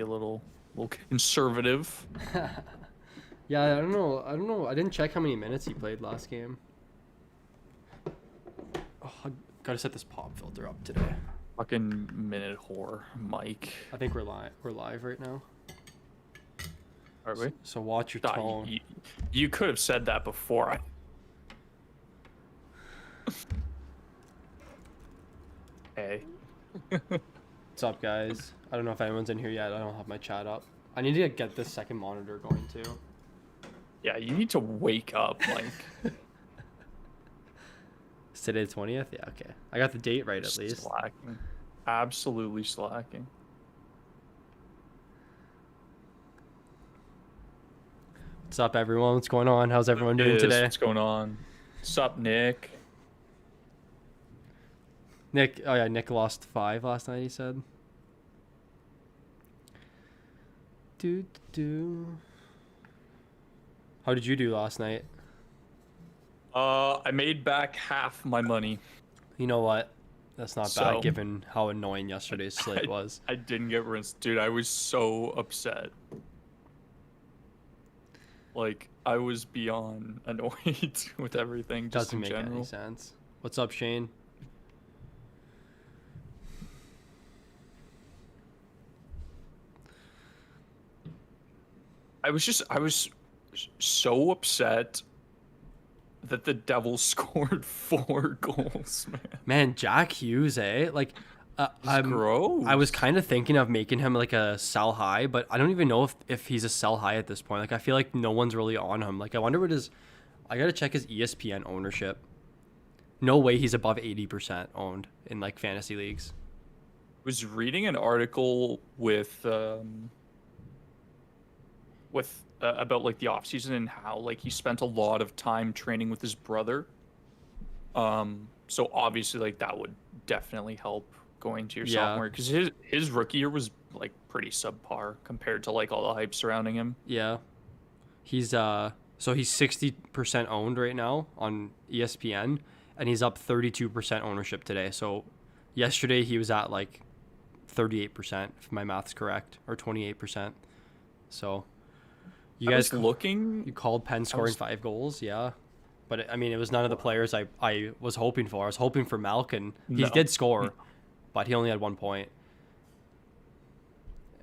a little conservative. Yeah, I don't know. I didn't check how many minutes he played last game. Oh, I gotta set this pop filter up today. Fucking minute whore, Mike. I think we're live. We're live right now. Are we? So watch your God, tone. you could have said that before. Hey. What's up, guys? I don't know if anyone's in here yet. I don't have my chat up. I need to get this second monitor going too. Yeah, you need to wake up, Mike. Is today the 20th? Yeah, okay. I got the date right at least. Slacking. Absolutely slacking. What's up, everyone? What's going on? How's everyone doing today? What's going on? What's up, Nick? Nick, oh yeah, Nick lost 5 last night, he said. How did you do last night? I made back half my money. You know what? That's not bad given how annoying yesterday's slate was. I didn't get rinsed. Dude, I was so upset. Like, I was beyond annoyed with everything, just Doesn't in make general. any sense. What's up, Shane? I was so upset that the Devils scored 4 goals, man. Man, Jack Hughes, eh? Like, Gross. I was kind of thinking of making him like a sell high, but I don't even know if he's a sell high at this point. Like, I feel like no one's really on him. Like, I wonder what his... I gotta check his ESPN ownership. No way he's above 80% owned in, like, fantasy leagues. Was reading an article with about like the off season and how like he spent a lot of time training with his brother. So obviously like that would definitely help going to your sophomore, because his rookie year was like pretty subpar compared to like all the hype surrounding him. Yeah, he's so he's 60% owned right now on ESPN, and he's up 32% ownership today. So yesterday he was at like 38%, if my math's correct, or 28%. So you guys looking. You called Penn scoring 5 goals, yeah. But I mean, it was none of the players I was hoping for. I was hoping for Malkin. He did score, but he only had 1 point.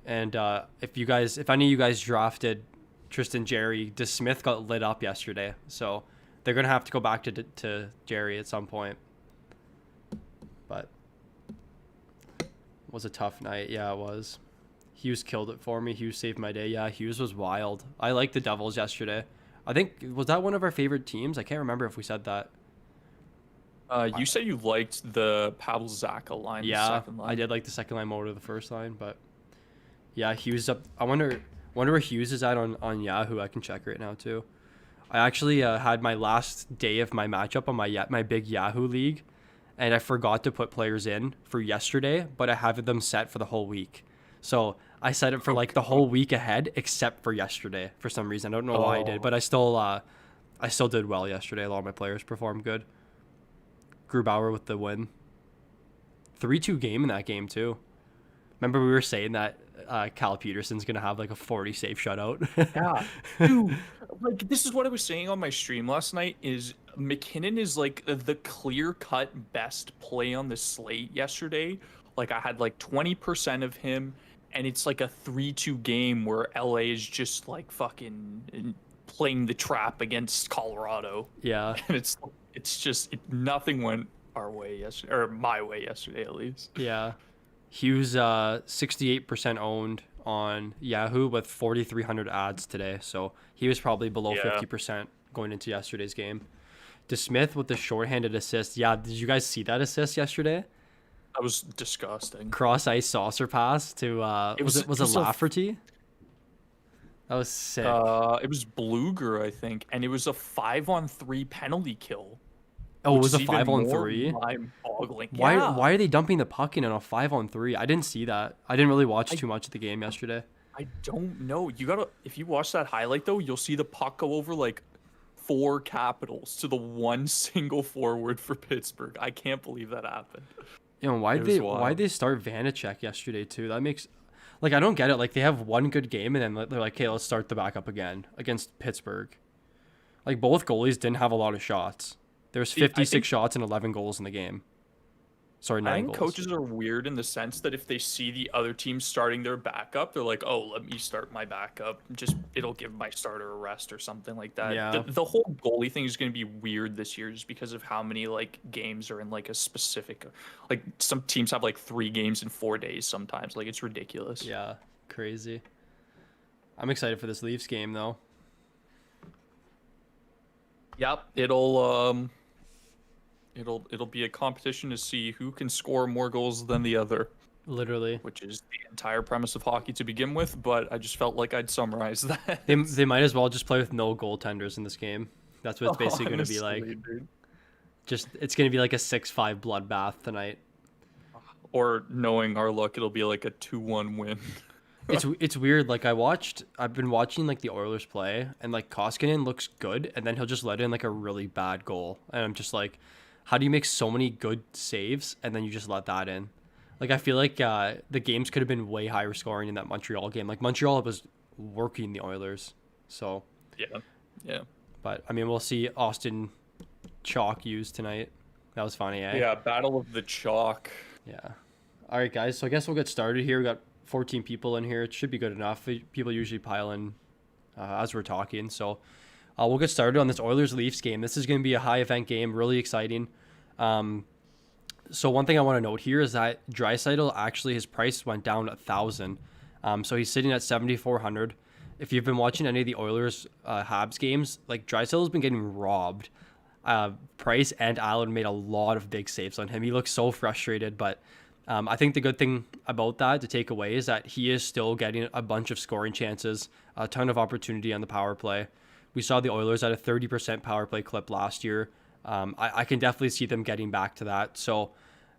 And if any of you guys drafted Tristan Jarry, DeSmith got lit up yesterday, so they're gonna have to go back to Jarry at some point. But it was a tough night. Yeah, it was. Hughes killed it for me. Hughes saved my day. Yeah, Hughes was wild. I liked the Devils yesterday. I think, was that one of our favorite teams? I can't remember if we said that. You said you liked the Pavel Zacha line. Yeah, the second line. I did like the second line more to the first line, but yeah, Hughes up. I wonder where Hughes is at on Yahoo. I can check right now too. I actually had my last day of my matchup on my big Yahoo league, and I forgot to put players in for yesterday, but I have them set for the whole week. So I set it for like the whole week ahead, except for yesterday for some reason. I don't know why I did, but I still did well yesterday. A lot of my players performed good. Grubauer with the win. 3-2 game in that game too. Remember we were saying that Cal Peterson's gonna have like a 40 save shutout. Yeah, dude. Like, this is what I was saying on my stream last night. Is McKinnon is like the clear-cut best play on the slate yesterday. Like, I had like 20% of him, and it's like a 3-2 game where LA is just like fucking playing the trap against Colorado. Yeah. And it's just nothing went our way yesterday, or my way yesterday at least. Yeah. Hughes 68% owned on Yahoo with 4,300 ads today, so he was probably below 50% going into yesterday's game. DeSmith with the shorthanded assist. Yeah, did you guys see that assist yesterday? That was disgusting. Cross ice saucer pass to was it Lafferty? That was sick. It was Bluger, I think, and it was a 5-on-3 penalty kill. Oh, it was a 5-on-3? Mind-boggling. Why are they dumping the puck in on a 5-on-3? I didn't see that. I didn't really watch too much of the game yesterday. I don't know. If you watch that highlight though, you'll see the puck go over like 4 Capitals to the one single forward for Pittsburgh. I can't believe that happened. You know, why'd they start Vanacek yesterday too? That makes, Like, I don't get it. Like, they have one good game, and then they're like, okay, let's start the backup again against Pittsburgh. Like, both goalies didn't have a lot of shots. There's See, 56 shots and 11 goals in the game. Sorry, I 9 think goals. coaches are weird in the sense that if they see the other team starting their backup, they're like, "Oh, let me start my backup. Just it'll give my starter a rest or something like that." Yeah. The whole goalie thing is going to be weird this year just because of how many like games are in like a specific, like some teams have like 3 games in 4 days sometimes. Like it's ridiculous. Yeah. Crazy. I'm excited for this Leafs game, though. Yep, it'll be a competition to see who can score more goals than the other, Literally. which is the entire premise of hockey to begin with. But I just felt like I'd summarize that. They might as well just play with no goaltenders in this game. That's what it's basically going to be like. Honestly, dude. Just it's going to be like a 6-5 bloodbath tonight. Or knowing our luck, it'll be like a 2-1 win. It's weird. Like I've been watching like the Oilers play, and like Koskinen looks good, and then he'll just let in like a really bad goal, and I'm just like, how do you make so many good saves and then you just let that in? Like I feel like the games could have been way higher scoring in that Montreal game. Like Montreal was working the Oilers, so Yeah, yeah, but I mean we'll see Austin chalk used tonight. That was funny, eh? yeah. Battle of the chalk. Yeah. All right, guys. So I guess we'll get started here. We got 14 people in here. It should be good enough. People usually pile in as we're talking. So we'll get started on this Oilers-Leafs game. This is going to be a high-event game, really exciting. So one thing I want to note here is that Draisaitl, actually, his price went down 1,000. So he's sitting at 7,400. If you've been watching any of the Oilers Habs games, like Draisaitl's been getting robbed. Price and Allen made a lot of big saves on him. He looks so frustrated, but I think the good thing about that to take away is that he is still getting a bunch of scoring chances, a ton of opportunity on the power play. We saw the Oilers at a 30% power play clip last year. I can definitely see them getting back to that. So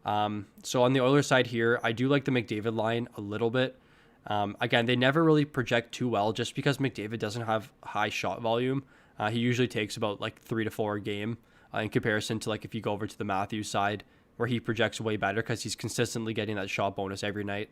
on the Oilers side here, I do like the McDavid line a little bit. Again, they never really project too well just because McDavid doesn't have high shot volume. He usually takes about like 3 to 4 a game in comparison to like if you go over to the Matthews side where he projects way better because he's consistently getting that shot bonus every night.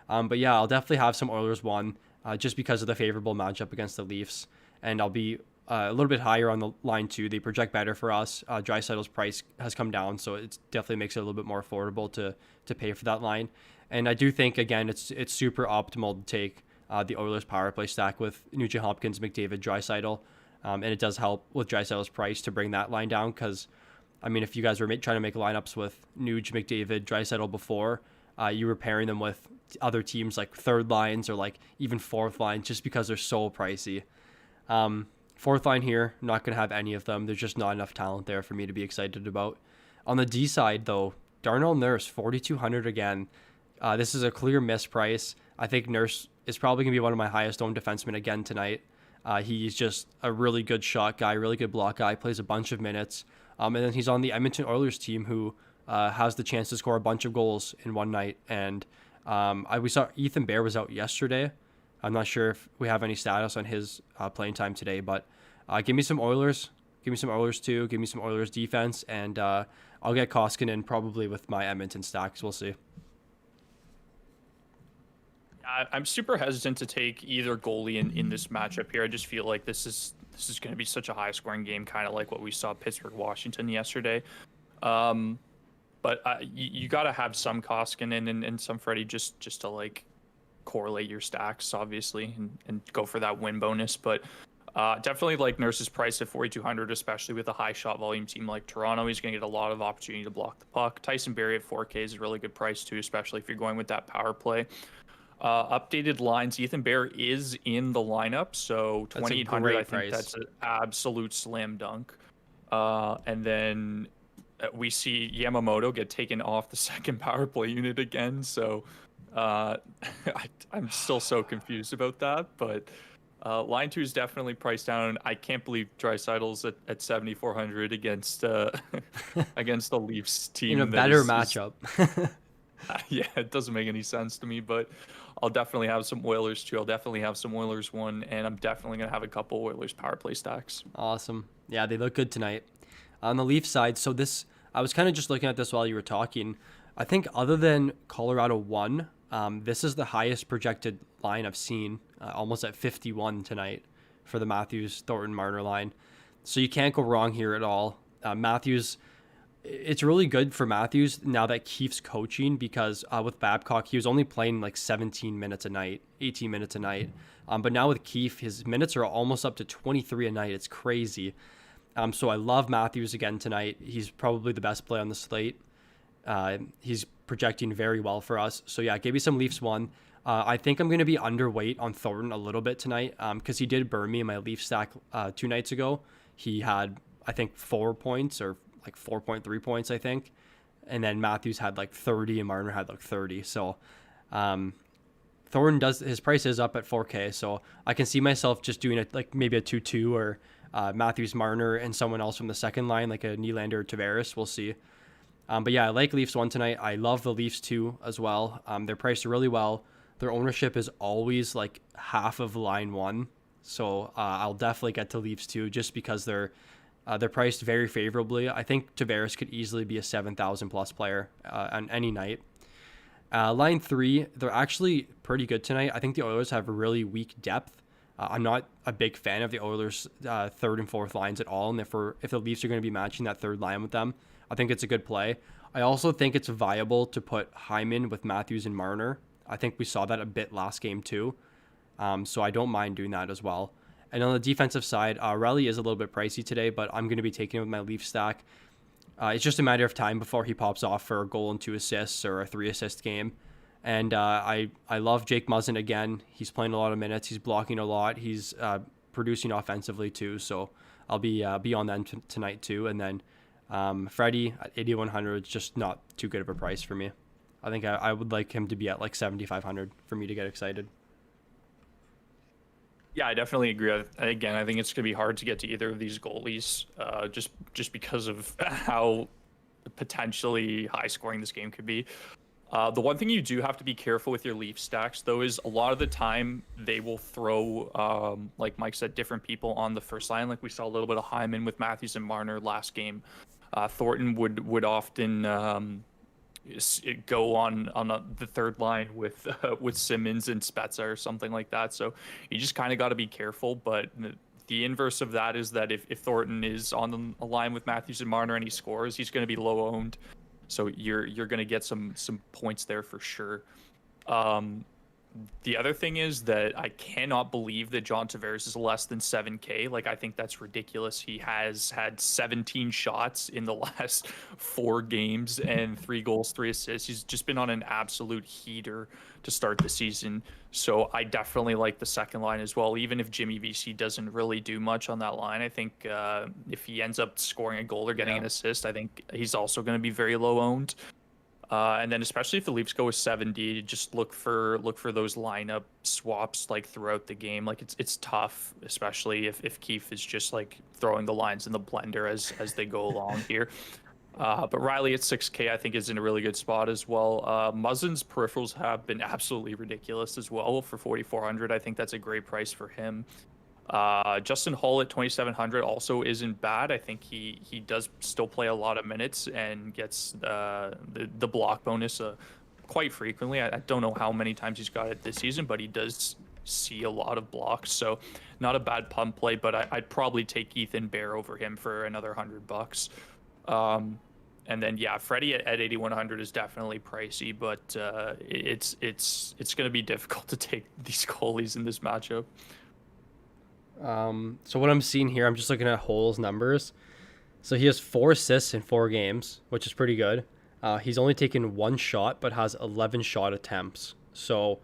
But yeah, I'll definitely have some Oilers one just because of the favorable matchup against the Leafs. And I'll be a little bit higher on the line too. They project better for us. Draisaitl's price has come down, so it definitely makes it a little bit more affordable to pay for that line. And I do think, again, it's super optimal to take the Oilers power play stack with Nugent Hopkins, McDavid, Draisaitl. And it does help with Draisaitl's price to bring that line down because, I mean, if you guys were trying to make lineups with Nuge, McDavid, Draisaitl before, you were pairing them with other teams like third lines or like even fourth lines just because they're so pricey. Fourth line here, I'm not going to have any of them. There's just not enough talent there for me to be excited about. On the D side, though, Darnell Nurse, 4,200 again. This is a clear miss price. I think Nurse is probably going to be one of my highest owned defensemen again tonight. He's just a really good shot guy, really good block guy, plays a bunch of minutes. And then he's on the Edmonton Oilers team who has the chance to score a bunch of goals in one night. And we saw Ethan Bear was out yesterday. I'm not sure if we have any status on his playing time today, but give me some Oilers. Give me some Oilers too. Give me some Oilers defense. And I'll get Koskinen probably with my Edmonton stacks. We'll see. I'm super hesitant to take either goalie in this matchup here. I just feel like this is going to be such a high scoring game, kind of like what we saw Pittsburgh Washington yesterday. But you got to have some Koskinen and some Freddie just to like correlate your stacks, obviously, and go for that win bonus. But definitely like Nurse's price at 4,200, especially with a high shot volume team like Toronto. He's going to get a lot of opportunity to block the puck. Tyson Barrie at 4K is a really good price too, especially if you're going with that power play. Updated lines, Ethan Bear is in the lineup, so 2,800. I think that's an absolute slam dunk. And then we see Yamamoto get taken off the second power play unit again. So I'm still so confused about that. But line 2 is definitely priced down. I can't believe Draisaitl's at 7,400 against against the Leafs team In a better matchup. Yeah, it doesn't make any sense to me, but I'll definitely have some Oilers too. I'll definitely have some Oilers one, and I'm definitely going to have a couple Oilers power play stacks. Awesome. Yeah, they look good tonight. On the Leafs side, so I was kind of just looking at this while you were talking. I think other than Colorado 1, This is the highest projected line I've seen, almost at 51 tonight for the Matthews, Thornton, Marner line. So you can't go wrong here at all. Matthews, it's really good for Matthews now that Keefe's coaching because with Babcock, he was only playing like 17 minutes a night, 18 minutes a night. But now with Keefe, his minutes are almost up to 23 a night. It's crazy. So I love Matthews again tonight. He's probably the best play on the slate. He's projecting very well for us. So yeah, give me some Leafs one. I think I'm going to be underweight on Thornton a little bit tonight because he did burn me in my Leaf stack 2 nights ago. He had, I think, 4 points or like 4.3 points, I think. And then Matthews had like 30 and Marner had like 30. So Thornton his price is up at 4K. So I can see myself just doing it like maybe a 2-2 or Matthews, Marner, and someone else from the second line, like a Nylander or Tavares. We'll see. But yeah, I like Leafs 1 tonight. I love the Leafs 2 as well. They're priced really well. Their ownership is always like half of line 1. So I'll definitely get to Leafs 2 just because they're priced very favorably. I think Tavares could easily be a 7,000 plus player on any night. Line 3, they're actually pretty good tonight. I think the Oilers have a really weak depth. I'm not a big fan of the Oilers' third and fourth lines at all. And if the Leafs are going to be matching that third line with them, I think it's a good play. I also think it's viable to put Hyman with Matthews and Marner. I think we saw that a bit last game too. So I don't mind doing that as well. And on the defensive side, Riley is a little bit pricey today, but I'm going to be taking him with my Leaf stack. It's just a matter of time before he pops off for a goal and 2 assists or a 3-assist game. And I love Jake Muzzin again. He's playing a lot of minutes. He's blocking a lot. He's producing offensively too. So I'll be on them tonight too. And then Freddie at 8,100 is just not too good of a price for me. I think I would like him to be at like 7,500 for me to get excited. Yeah, I definitely agree. Again, I think it's going to be hard to get to either of these goalies just because of how potentially high scoring this game could be. The one thing you do have to be careful with your Leaf stacks, though, is a lot of the time they will throw, like Mike said, different people on the first line. Like we saw a little bit of Hyman with Matthews and Marner last game. Thornton would often go on the third line with Simmons and Spezza or something like that. So you just kind of got to be careful. But the inverse of that is that if Thornton is on a line with Matthews and Marner and he scores, he's going to be low owned. So you're going to get some points there for sure. The other thing is that I cannot believe that John Tavares is less than 7K. Like, I think that's ridiculous. He has had 17 shots in the last 4 games and 3 goals, 3 assists. He's just been on an absolute heater to start the season. So I definitely like the second line as well. Even if Jimmy VC doesn't really do much on that line, I think if he ends up scoring a goal or getting an assist, I think he's also going to be very low owned. And then especially if the Leafs go with 70, just look for those lineup swaps like throughout the game. Like it's tough, especially if Keefe is just like throwing the lines in the blender as they go along here. But Riley at 6K I think is in a really good spot as well. Muzzin's peripherals have been absolutely ridiculous as well for 4,400. I think that's a great price for him. Justin Hull at 2,700 also isn't bad. I think he does still play a lot of minutes and gets the block bonus quite frequently. I don't know how many times he's got it this season, but he does see a lot of blocks. So not a bad pump play, but I'd probably take Ethan Bear over him for another $100. And then yeah, Freddie at 8,100 is definitely pricey, but it's going to be difficult to take these goalies in this matchup. So what I'm seeing here, I'm just looking at Hull's numbers. So he has 4 assists in 4 games, which is pretty good. He's only taken 1 shot, but has 11 shot attempts. So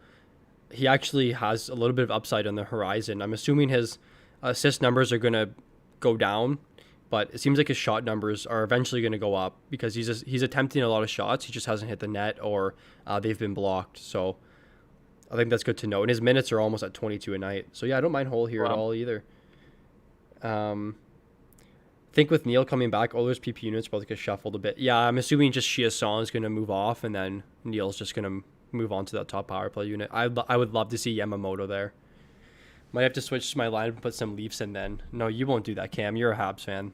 he actually has a little bit of upside on the horizon. I'm assuming his assist numbers are going to go down, but it seems like his shot numbers are eventually going to go up because he's attempting a lot of shots. He just hasn't hit the net or they've been blocked. So I think that's good to know. And his minutes are almost at 22 a night. So yeah, I don't mind Hull here at all either. I think with Neil coming back, Oilers PP units probably get shuffled a bit. Yeah, I'm assuming just Chiasson is going to move off and then Neil's just going to move on to that top power play unit. I would love to see Yamamoto there. Might have to switch my line and put some Leafs in then. No, you won't do that, Cam. You're a Habs fan.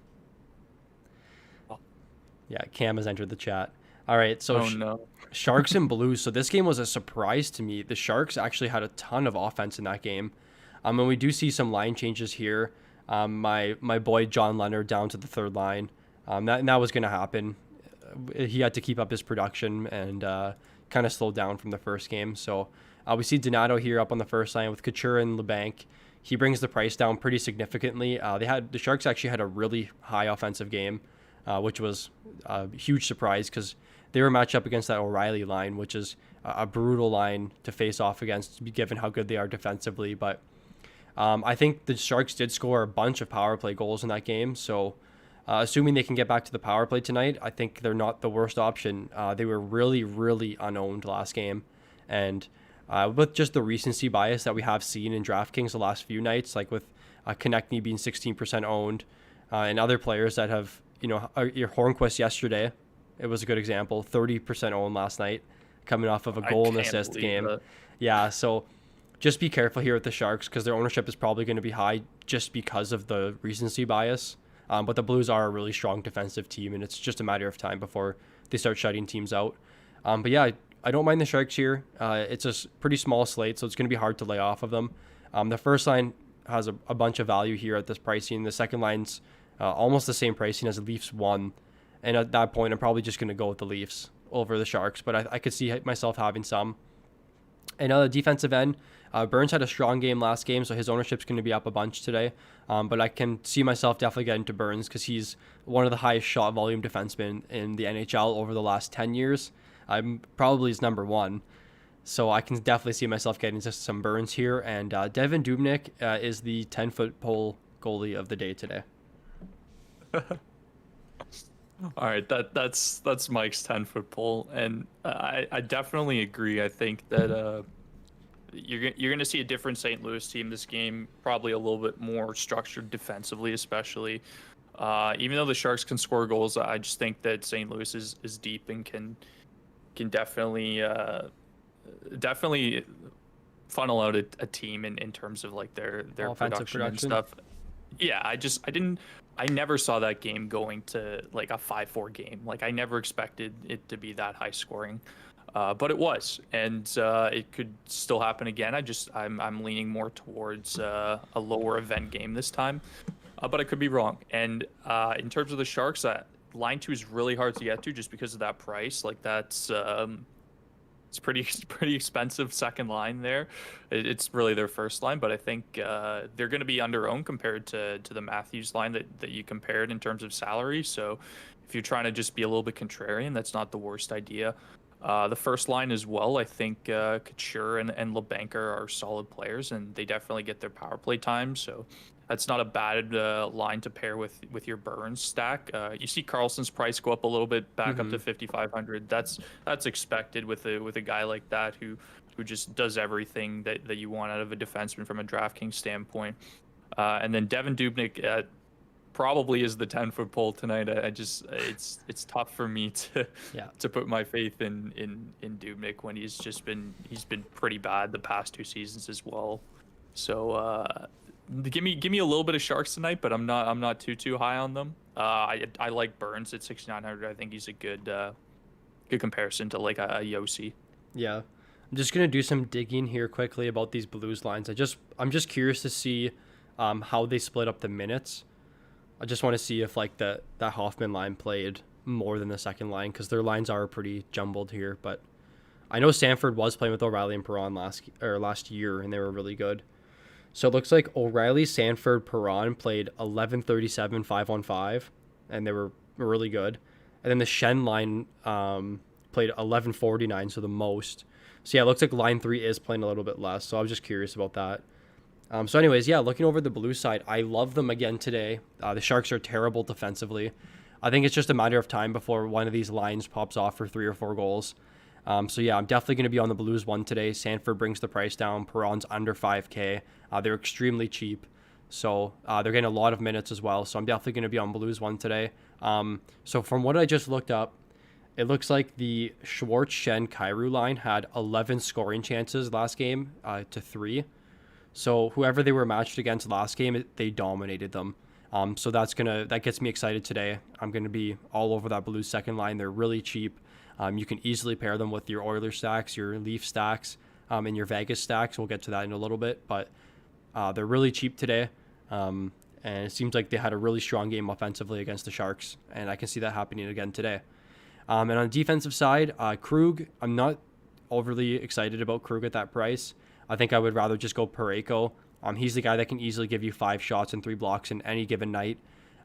Yeah, Cam has entered the chat. All right, so Oh no. Sharks and Blues. So this game was a surprise to me. The Sharks actually had a ton of offense in that game. And we do see some line changes here. My boy John Leonard down to the third line. That was going to happen. He had to keep up his production and kind of slowed down from the first game. So we see Donato here up on the first line with Couture and LeBanc. He brings the price down pretty significantly. The Sharks actually had a really high offensive game, which was a huge surprise because they were matched up against that O'Reilly line, which is a brutal line to face off against, given how good they are defensively. But I think the Sharks did score a bunch of power play goals in that game. So assuming they can get back to the power play tonight, I think they're not the worst option. They were really, really unowned last game. And with just the recency bias that we have seen in DraftKings the last few nights, like with Konechny being 16% owned and other players that have, your Hornquist yesterday, it was a good example, 30% owned last night, coming off of a goal and assist game. That. Yeah, so just be careful here with the Sharks because their ownership is probably going to be high just because of the recency bias. But the Blues are a really strong defensive team, and it's just a matter of time before they start shutting teams out. But yeah, I don't mind the Sharks here. It's a pretty small slate, so it's going to be hard to lay off of them. The first line has a bunch of value here at this pricing. The second line's almost the same pricing as the Leafs 1. And at that point, I'm probably just going to go with the Leafs over the Sharks, but I could see myself having some. And on the defensive end, Burns had a strong game last game, so his ownership's going to be up a bunch today. But I can see myself definitely getting to Burns because he's one of the highest shot volume defensemen in the NHL over the last 10 years. I'm probably his number one. So I can definitely see myself getting just some Burns here. And Devin Dubnyk is the 10-foot pole goalie of the day today. All right, that's Mike's 10-foot pole, and I definitely agree. I think that you're going to see a different St. Louis team this game, probably a little bit more structured defensively, especially. Even though the Sharks can score goals, I just think that St. Louis is deep and can definitely funnel out a team in terms of like their production and stuff. Yeah, I never saw that game going to like a 5-4 game. Like I never expected it to be that high scoring, but it was, and it could still happen again. I'm leaning more towards a lower event game this time, but I could be wrong. And in terms of the Sharks, line 2 is really hard to get to just because of that price. Like that's it's pretty expensive second line there. It's really their first line, but I think they're going to be under-owned compared to the Matthews line that you compared in terms of salary. So if you're trying to just be a little bit contrarian, that's not the worst idea. The first line as well, I think Couture and LeBanc are solid players, and they definitely get their power play time. So that's not a bad line to pair with your Burns stack. You see Carlson's price go up a little bit, back up to 5,500. That's expected with a guy like that who just does everything that you want out of a defenseman from a DraftKings standpoint. And then Devin Dubnyk probably is the 10-foot pole tonight. It's tough for me to put my faith in Dubnyk when he's been pretty bad the past 2 seasons as well. So give me a little bit of Sharks tonight, but I'm not too high on them. I like Burns at 6,900. I think he's a good comparison to like a Yossi. Yeah, I'm just gonna do some digging here quickly about these Blues lines. I'm just curious to see how they split up the minutes. I just want to see if like that Hoffman line played more than the second line because their lines are pretty jumbled here. But I know Sanford was playing with O'Reilly and Perron last year, and they were really good. So it looks like O'Reilly, Sanford, Perron played 11:37 5-on-5, and they were really good. And then the Shen line played 11:49, so the most. So yeah, it looks like line 3 is playing a little bit less. So I was just curious about that. So anyways, yeah, looking over the blue side, I love them again today. The Sharks are terrible defensively. I think it's just a matter of time before one of these lines pops off for 3 or 4 goals. So yeah, I'm definitely going to be on the Blues 1 today. Sanford brings the price down. Perron's under 5K. They're extremely cheap. So they're getting a lot of minutes as well. So I'm definitely going to be on Blues 1 today. So from what I just looked up, it looks like the Schwartz, Shen, Kyrou line had 11 scoring chances last game to 3. So whoever they were matched against last game, they dominated them. So that gets me excited today. I'm going to be all over that Blues second line. They're really cheap. You can easily pair them with your Oilers stacks, your Leaf stacks, and your Vegas stacks. We'll get to that in a little bit, but they're really cheap today. And it seems like they had a really strong game offensively against the Sharks, and I can see that happening again today. And on the defensive side, Krug, I'm not overly excited about Krug at that price. I think I would rather just go Parayko. He's the guy that can easily give you 5 shots and 3 blocks in any given night,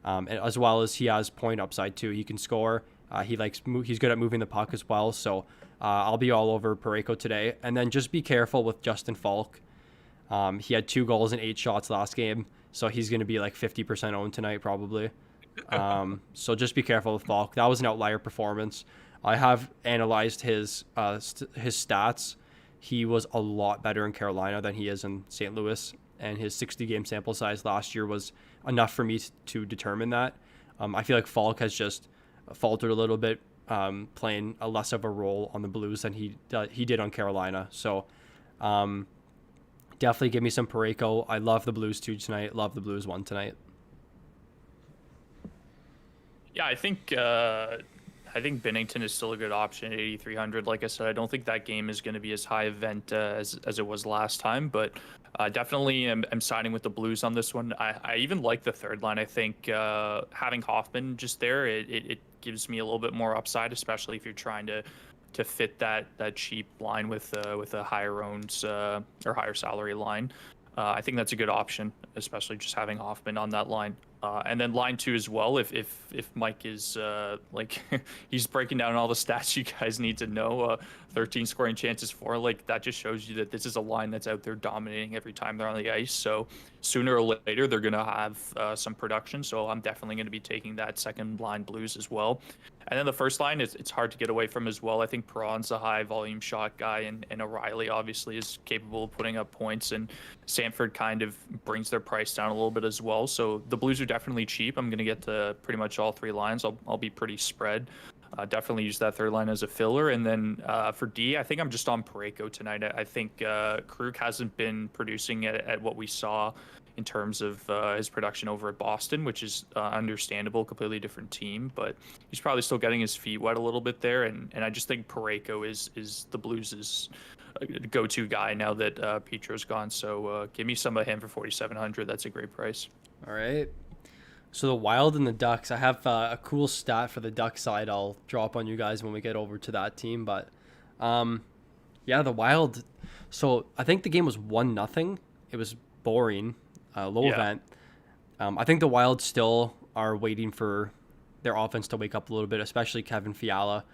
and as well as he has point upside too. He can score. He's good at moving the puck as well. So I'll be all over Parayko today. And then just be careful with Justin Falk. He had 2 goals and 8 shots last game, so he's going to be like 50% owned tonight probably. So just be careful with Falk. That was an outlier performance. I have analyzed his stats. He was a lot better in Carolina than he is in St. Louis, and his 60-game sample size last year was enough for me to determine that. I feel like Falk has just faltered a little bit, playing a less of a role on the Blues than he did on Carolina. So definitely give me some Parayko. I love the Blues 2 tonight. Love the Blues 1 tonight. Yeah, I think Binnington is still a good option at 8,300. Like I said, I don't think that game is going to be as high event as it was last time, but definitely I'm siding with the Blues on this one. I even like the third line. I think having Hoffman just there, it gives me a little bit more upside, especially if you're trying to fit that cheap line with a higher owns or higher salary line. I think that's a good option, especially just having Hoffman on that line. And then line 2 as well. If Mike is he's breaking down all the stats you guys need to know, 13 scoring chances for, like, that just shows you that this is a line that's out there dominating every time they're on the ice. So sooner or later they're gonna have some production. So I'm definitely going to be taking that second line Blues as well. And then the first line, it's hard to get away from as well. I think Perron's a high volume shot guy, and O'Reilly obviously is capable of putting up points, and Sanford kind of brings their price down a little bit as well. So the Blues are definitely cheap. I'm going to get to pretty much all 3 lines. I'll be pretty spread. Definitely use that third line as a filler. And then for D, I think I'm just on Parayko tonight. I think Krug hasn't been producing at what we saw in terms of his production over at Boston, which is understandable, completely different team, but he's probably still getting his feet wet a little bit there. And I just think Parayko is the Blues' go-to guy now that Petro's gone. So give me some of him for 4,700. That's a great price. All right. So the Wild and the Ducks, I have a cool stat for the Duck side I'll drop on you guys when we get over to that team. But yeah, the Wild. So I think the game was 1-0. It was boring, low event. I think the Wild still are waiting for their offense to wake up a little bit, especially Kevin Fiala,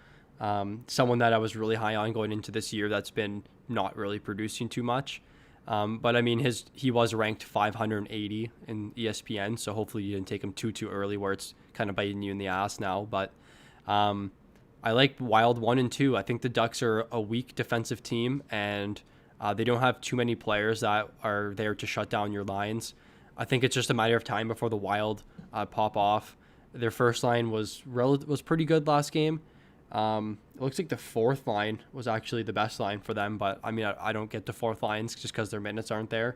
someone that I was really high on going into this year that's been not really producing too much. But I mean, he was ranked 580 in ESPN, so hopefully you didn't take him too early where it's kind of biting you in the ass now. But I like Wild 1 and 2. I think the Ducks are a weak defensive team, and they don't have too many players that are there to shut down your lines. I think it's just a matter of time before the Wild pop off. Their first line was pretty good last game. It looks like the fourth line was actually the best line for them, but I mean, I don't get the fourth lines just because their minutes aren't there.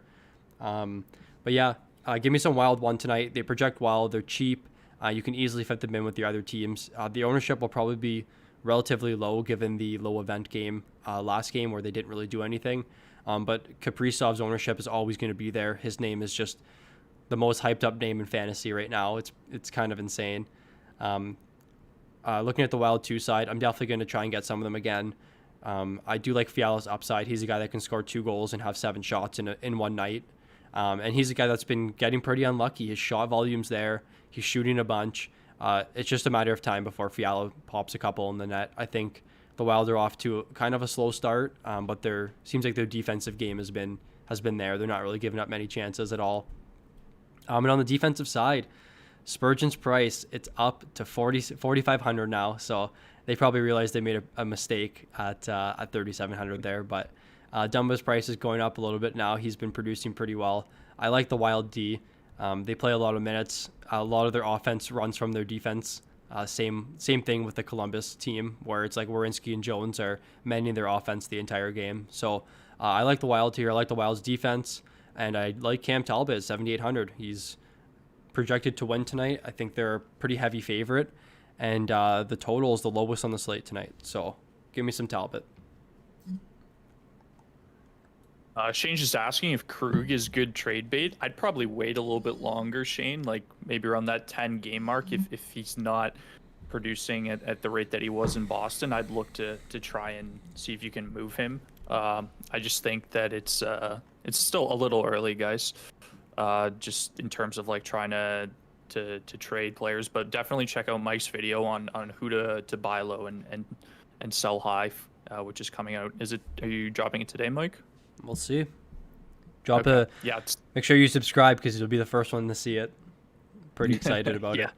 But yeah, give me some Wild 1 tonight. They project well. They're cheap. You can easily fit them in with the other teams. The ownership will probably be relatively low given the low event game last game where they didn't really do anything. But Kaprizov's ownership is always going to be there. His name is just the most hyped up name in fantasy right now. It's kind of insane. Looking at the Wild 2 side, I'm definitely going to try and get some of them again. I do like Fiala's upside. He's a guy that can score 2 goals and have 7 shots in one night. And he's a guy that's been getting pretty unlucky. His shot volume's there. He's shooting a bunch. It's just a matter of time before Fiala pops a couple in the net. I think the Wild are off to kind of a slow start, but seems like their defensive game has been there. They're not really giving up many chances at all. And on the defensive side, Spurgeon's price, it's up to 4,500 now, so they probably realized they made a mistake at 3,700 there, but Dumba's price is going up a little bit now. He's been producing pretty well. I like the Wild D. They play a lot of minutes. A lot of their offense runs from their defense. Same thing with the Columbus team, where it's like Werenski and Jones are mending their offense the entire game. So I like the Wild here. I like the Wild's defense, and I like Cam Talbot at 7,800. He's projected to win tonight. I think they're a pretty heavy favorite, and the total is the lowest on the slate tonight. So give me some Talbot. Shane's just asking if Krug is good trade bait. I'd probably wait a little bit longer, Shane, like maybe around that 10 game mark. If he's not producing at the rate that he was in Boston, I'd look to try and see if you can move him. I just think that it's still a little early, guys. Just in terms of like trying to trade players, but definitely check out Mike's video on who to buy low and sell high, which is coming out. Are you dropping it today, Mike? We'll see. Yeah. Make sure you subscribe because you'll be the first one to see it. Pretty excited about yeah. it.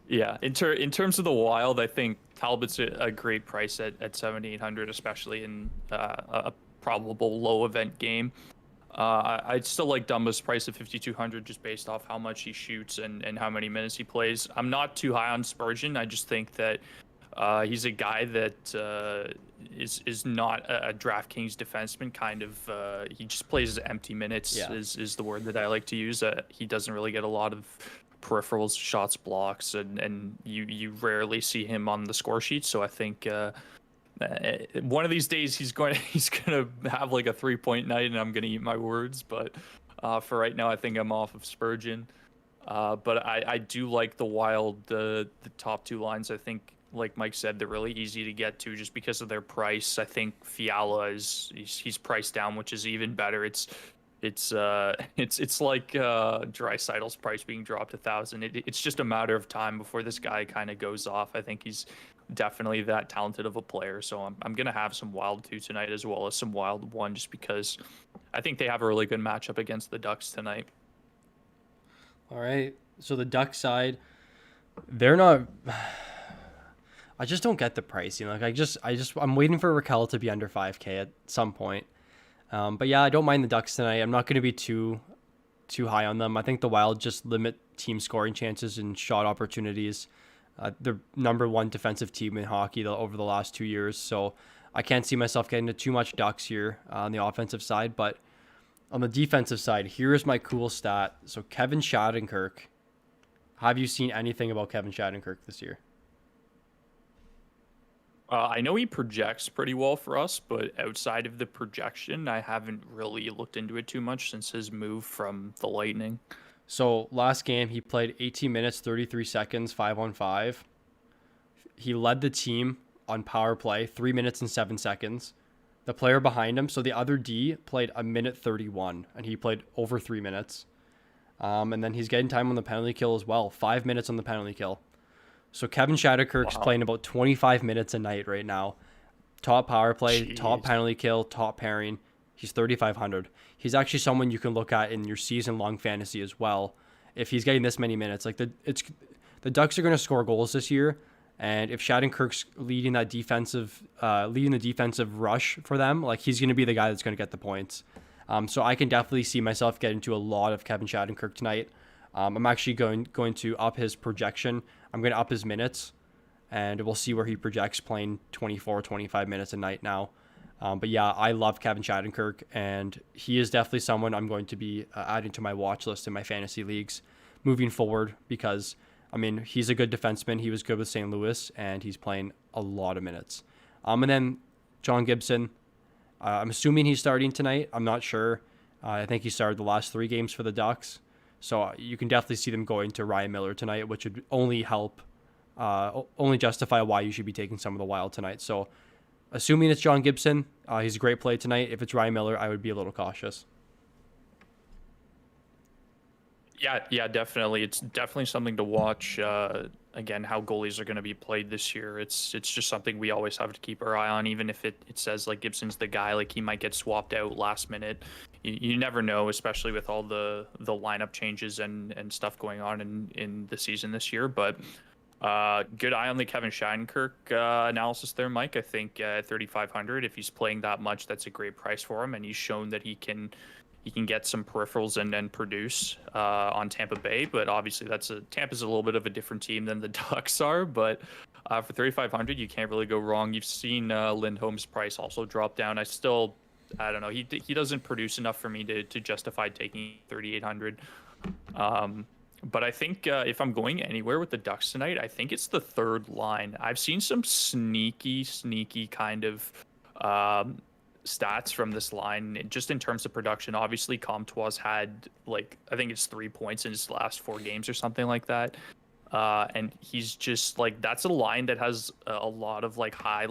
Yeah. In terms of the Wild, I think Talbot's a great price at 7,800, especially in a probable low event game. I'd still like Dumba's price of 5,200 just based off how much he shoots and how many minutes he plays. I'm not too high on Spurgeon. I just think that he's a guy that is not a DraftKings defenseman. Kind of, he just plays empty minutes. Yeah. Is the word that I like to use. He doesn't really get a lot of peripherals, shots, blocks, and you rarely see him on the score sheet. So I think one of these days he's gonna have like a 3-point night, and I'm gonna eat my words. But for right now, I think I'm off of Spurgeon. But I do like the Wild, the top two lines. I think, like Mike said, they're really easy to get to just because of their price. I think Fiala he's priced down, which is even better. It's like Draisaitl's price being dropped 1,000. It's just a matter of time before this guy kind of goes off. I think he's definitely that talented of a player. So I'm gonna have some Wild 2 tonight as well as some Wild 1, just because I think they have a really good matchup against the Ducks tonight. All right. So the Duck side, they're not. I just don't get the price. I'm waiting for Raquel to be under 5K at some point. But yeah, I don't mind the Ducks tonight. I'm not going to be too high on them. I think the Wild just limit team scoring chances and shot opportunities. They're number one defensive team in hockey over the last 2 years. So I can't see myself getting to too much Ducks here on the offensive side. But on the defensive side, here's my cool stat. So Kevin Shattenkirk. Have you seen anything about Kevin Shattenkirk this year? I know he projects pretty well for us, but outside of the projection, I haven't really looked into it too much since his move from the Lightning. So last game, he played 18 minutes, 33 seconds, 5-on-5. He led the team on power play, 3 minutes and 7 seconds. The player behind him, so the other D, played 1:31, and he played over 3 minutes. And then he's getting time on the penalty kill as well, 5 minutes on the penalty kill. So Kevin Shattenkirk's playing about 25 minutes a night right now. Top power play, top penalty kill, top pairing. He's 3,500. He's actually someone you can look at in your season-long fantasy as well. If he's getting this many minutes, the Ducks are going to score goals this year, and if Shattenkirk's leading the defensive rush for them, like he's going to be the guy that's going to get the points. So I can definitely see myself getting to a lot of Kevin Shattenkirk tonight. I'm actually going to up his projection. I'm going to up his minutes, and we'll see where he projects playing 24, 25 minutes a night now. But yeah, I love Kevin Shattenkirk, and he is definitely someone I'm going to be adding to my watch list in my fantasy leagues moving forward because, I mean, he's a good defenseman. He was good with St. Louis, and he's playing a lot of minutes. And then John Gibson, I'm assuming he's starting tonight. I'm not sure. I think he started the last 3 games for the Ducks. So you can definitely see them going to Ryan Miller tonight, which would only justify why you should be taking some of the Wild tonight. So assuming it's John Gibson, he's a great play tonight. If it's Ryan Miller, I would be a little cautious. Yeah, definitely. It's definitely something to watch. Again, how goalies are going to be played this year. It's just something we always have to keep our eye on, even if it says like Gibson's the guy, like he might get swapped out last minute. You never know, especially with all the lineup changes and stuff going on in the season this year. But good eye on the Kevin Shattenkirk analysis there, Mike. I think at 3,500, if he's playing that much, that's a great price for him, and he's shown that he can get some peripherals and then produce on Tampa Bay. But obviously Tampa's a little bit of a different team than the Ducks are. But for 3,500, you can't really go wrong. You've seen Lindholm's price also drop down. I don't know. He doesn't produce enough for me to justify taking 3,800. But I think if I'm going anywhere with the Ducks tonight, I think it's the third line. I've seen some sneaky kind of um, stats from this line, just in terms of production. Obviously, Comtois had like I think it's 3 points in his last 4 games or something like that. And he's just like that's a line that has a lot of like high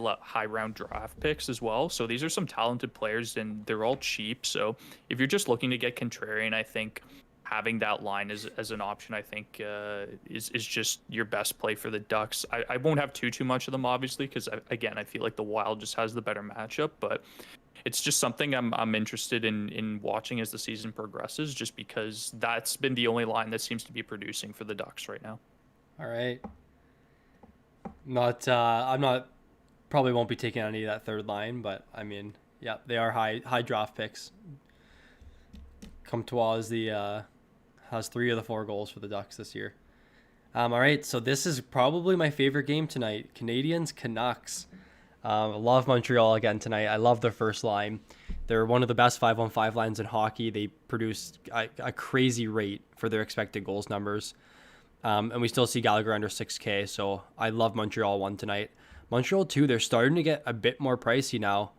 round draft picks as well. So these are some talented players, and they're all cheap. So if you're just looking to get contrarian, I think having that line as an option, I think is just your best play for the Ducks. I won't have too much of them obviously because again I feel like the Wild just has the better matchup, but it's just something I'm interested in watching as the season progresses, just because that's been the only line that seems to be producing for the Ducks right now. All right. Not I'm not probably won't be taking any of that third line, but I mean, yeah, they are high draft picks. Comtois is the has 3 of the 4 goals for the Ducks this year. All right, so this is probably my favorite game tonight. Canadiens Canucks. I love Montreal again tonight. I love their first line. They're one of the best 5-on-5 lines in hockey. They produce a crazy rate for their expected goals numbers. And we still see Gallagher under 6K, so I love Montreal 1 tonight. Montreal 2, they're starting to get a bit more pricey now.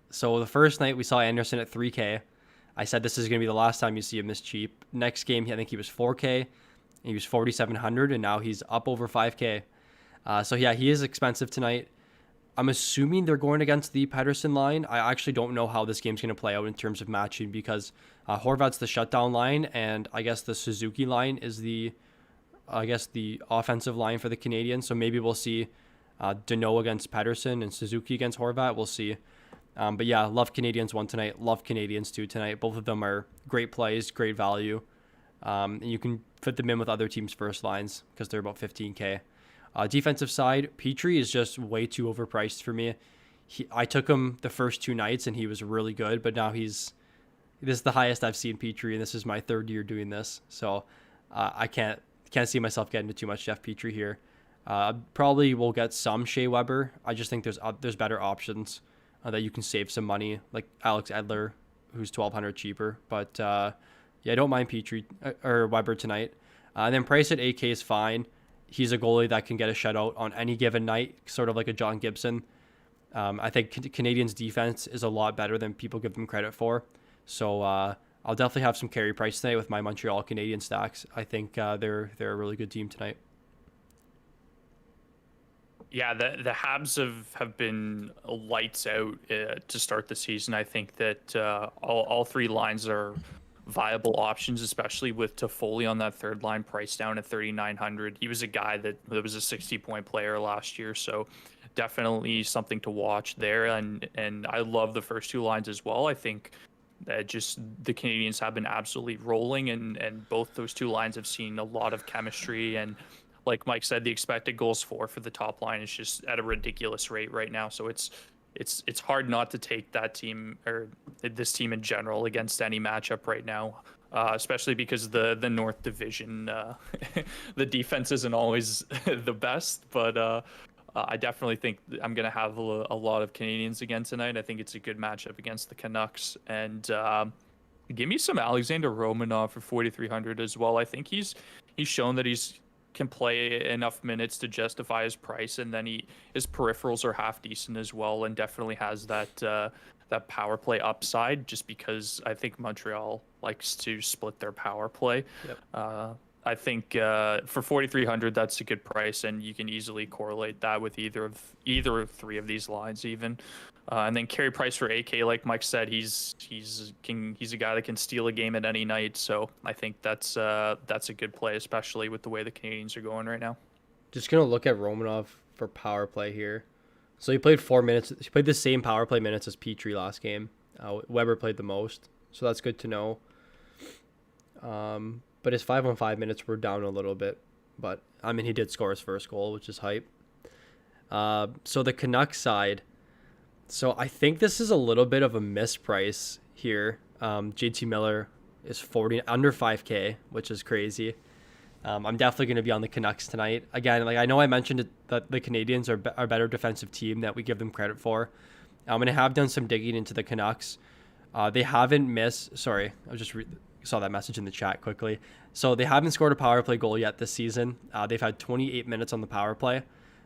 So the first night we saw Anderson at 3K. I said this is going to be the last time you see him this cheap. Next game, I think he was 4K. He was 4,700, and now he's up over 5K. So yeah, he is expensive tonight. I'm assuming they're going against the Pettersson line. I actually don't know how this game's going to play out in terms of matching because Horvat's the shutdown line, and I guess the Suzuki line is the offensive line for the Canadiens. So maybe we'll see Deneau against Pettersson and Suzuki against Horvat. We'll see. But yeah, love Canadiens 1 tonight. Love Canadiens 2 tonight. Both of them are great plays, great value. And you can fit them in with other teams' first lines because they're about 15K. Defensive side, Petrie is just way too overpriced for me. I took him the first 2 nights and he was really good, but now this is the highest I've seen Petrie, and this is my 3rd year doing this. So I can't see myself getting into too much Jeff Petrie here. Probably will get some Shea Weber. I just think there's better options that you can save some money, like Alex Edler, who's $1,200 cheaper. But yeah, I don't mind Petrie or Weber tonight. And then price at 8K is fine. He's a goalie that can get a shutout on any given night, sort of like a John Gibson. I think Canadiens defense is a lot better than people give them credit for. So I'll definitely have some carry price tonight with my Montreal Canadiens stacks. I think they're a really good team tonight. Yeah, the Habs have been lights out to start the season. I think that all 3 lines are viable options, especially with Toffoli on that third line, price down at 3,900. He was a guy that was a 60-point player last year, so definitely something to watch there. And I love the first 2 lines as well. I think that just the Canadiens have been absolutely rolling, and both those 2 lines have seen a lot of chemistry. And like Mike said, the expected goals for the top line is just at a ridiculous rate right now. So it's hard not to take that team or this team in general against any matchup right now, especially because the North Division, the defense isn't always the best. But I definitely think I'm going to have a lot of Canadiens again tonight. I think it's a good matchup against the Canucks. And give me some Alexander Romanov for 4,300 as well. I think he's shown that can play enough minutes to justify his price, and then his peripherals are half decent as well, and definitely has that power play upside, just because I think Montreal likes to split their power play. Yep. I think for 4,300 that's a good price, and you can easily correlate that with either of 3 of these lines even. And then carry price for AK, like Mike said, he's a guy that can steal a game at any night. So I think that's a good play, especially with the way the Canadiens are going right now. Just gonna look at Romanov for power play here. So he played 4 minutes. He played the same power play minutes as Petrie last game. Weber played the most, so that's good to know. But his 5-on-5 minutes were down a little bit. But I mean, he did score his first goal, which is hype. So the Canucks side. So I think this is a little bit of a misprice here. JT Miller is under 5K, which is crazy. I'm definitely going to be on the Canucks tonight. Again, like I know I mentioned that the Canadiens are a better defensive team that we give them credit for. I'm going to have done some digging into the Canucks. They haven't missed. Sorry, saw that message in the chat quickly. So they haven't scored a power play goal yet this season. They've had 28 minutes on the power play.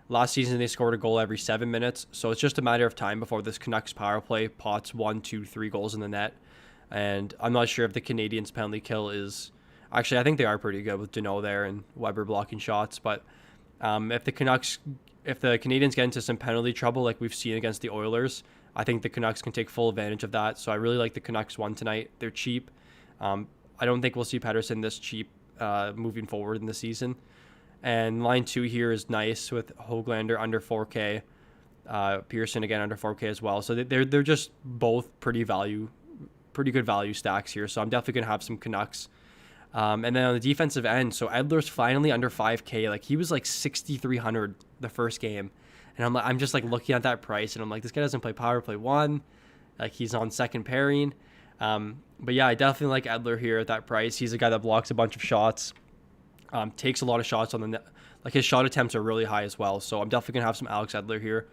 Last season, they scored a goal every 7 minutes. So it's just a matter of time before this Canucks power play pots 1, 2, 3 goals in the net. And I'm not sure if the Canadiens penalty kill is... Actually, I think they are pretty good with Deneau there and Weber blocking shots. But if the Canadiens get into some penalty trouble like we've seen against the Oilers, I think the Canucks can take full advantage of that. So I really like the Canucks one tonight. They're cheap. I don't think we'll see Pettersson this cheap moving forward in the season. And line 2 here is nice with Höglander under 4K. Pearson again under 4K as well. So they're just both pretty good value stacks here. So I'm definitely going to have some Canucks. And then on the defensive end, so Edler's finally under 5K. Like he was like 6,300 the first game. And I'm just like looking at that price and I'm like, this guy doesn't play power play 1. Like he's on second pairing. But yeah, I definitely like Edler here at that price. He's a guy that blocks a bunch of shots, takes a lot of shots on the net. Like his shot attempts are really high as well. So I'm definitely going to have some Alex Edler here.